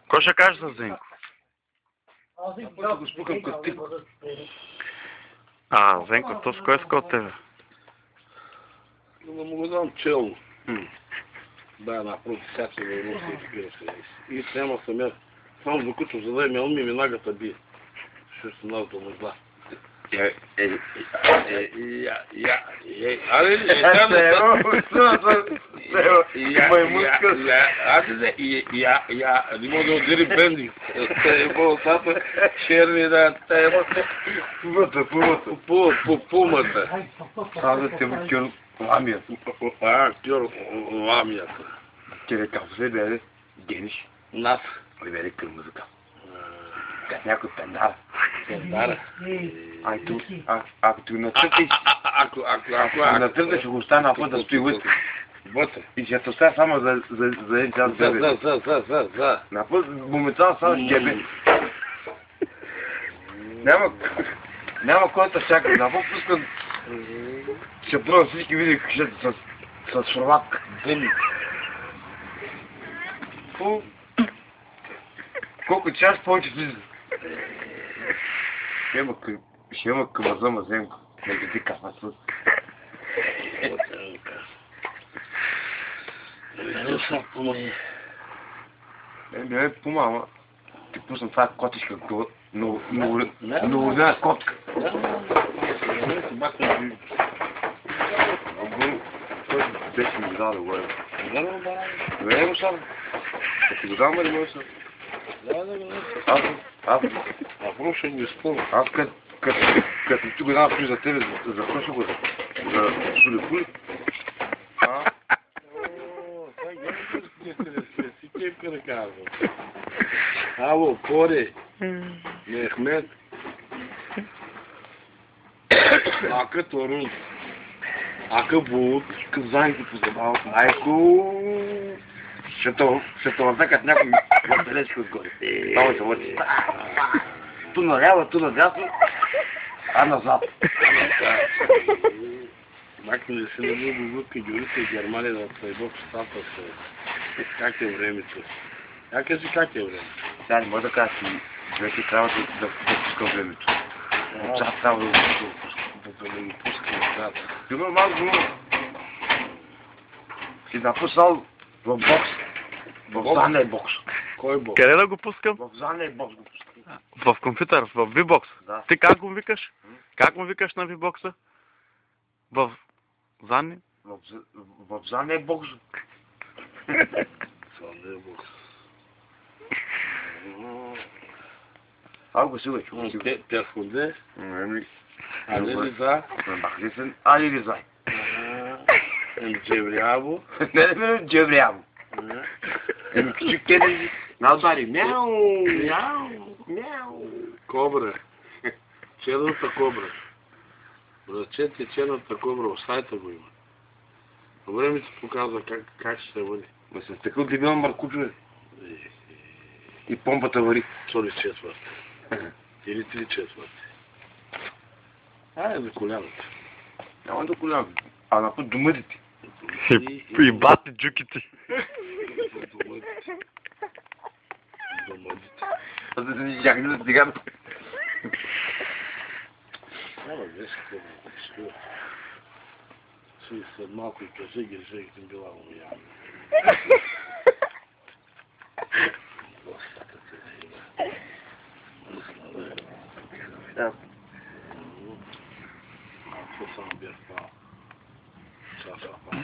Кой ще кажеш за Зенко? Да го спукам като тип. Зенко, то с кой иска от тебе? Да му го дам челно. Да, напротив, сега се върну се изпира се. И няма самия. Само докато зададе мел ми нагата бие. Ще се надата му зла. Не мога да отдели бендик. Болсата, черни да тема. Пумата. Каза те му кюр ламията. Кюр ламията. Кере кафе бе, гениш. Нас. Ой бе, към музика. Как някой пендара. Пендара. Ако ти натъртиш, ще го остане на път да стои вътре. Вътре. И ще те оставя само за един час бебе. За. На път моментално само ще гебе. Няма кой да чака. На път пускам. Ще пробвам всички видео с шурватка. Колко час повече влиза? Ще има къмаза мазенко. Не ги дика на съд. Не е пума, ама ти пусна това котишка новодена котка. Той беше ми даде, говоря. Не го сам. Ще ти го дам, или може да? Аз ще го изпълня. Аз като ти го дам за тебе, за какво ще го да? За сули-кули? Ало, Кори, Мехмед, Ака Торун, Ака Буд, Казаните позабават, майко! Ще те въздекат някой въртелечки отгоре. Само се върти. Ту наляво, ту надясно, а назад. Мак ми се не бил Богутка Георгица и Германия да отсъйбо в щата се. Как е времето? Я кажи как е времето? Сега не може да кажа, че вече трябва да пускам времето. Час трябва да го пускам назад. Има малко дума. Си напуснал в бокс. В задния бокс. Кой бокс? Къде да го пускам? В задния бокс го пускам. В компютър, в V-Box. Да. Ти как го викаш? Как му викаш на V-Box-а? В задния? В задния бокс. Задния бокс. Го сигурно. Те ходе? Али ли за? Али ли за? Джевряво? Не, джевряво. Küçük kedi nazari мяу. Кобра. Черната кобра. Ръчете черната кобра, в сайта го има. По времето показва как ще се вари. Ма с такъв дебил маркучо. И помпата вари. Соли четвърти. Или 3/4. За колямата. Няма да колям. А на път до мъдите. И бати джуките. До мъдите. А да се ни чакай да стигам. Няма днес какво. Си след малко и кажи ги, жегите била му явно. Това само бях пал. Чаша пал.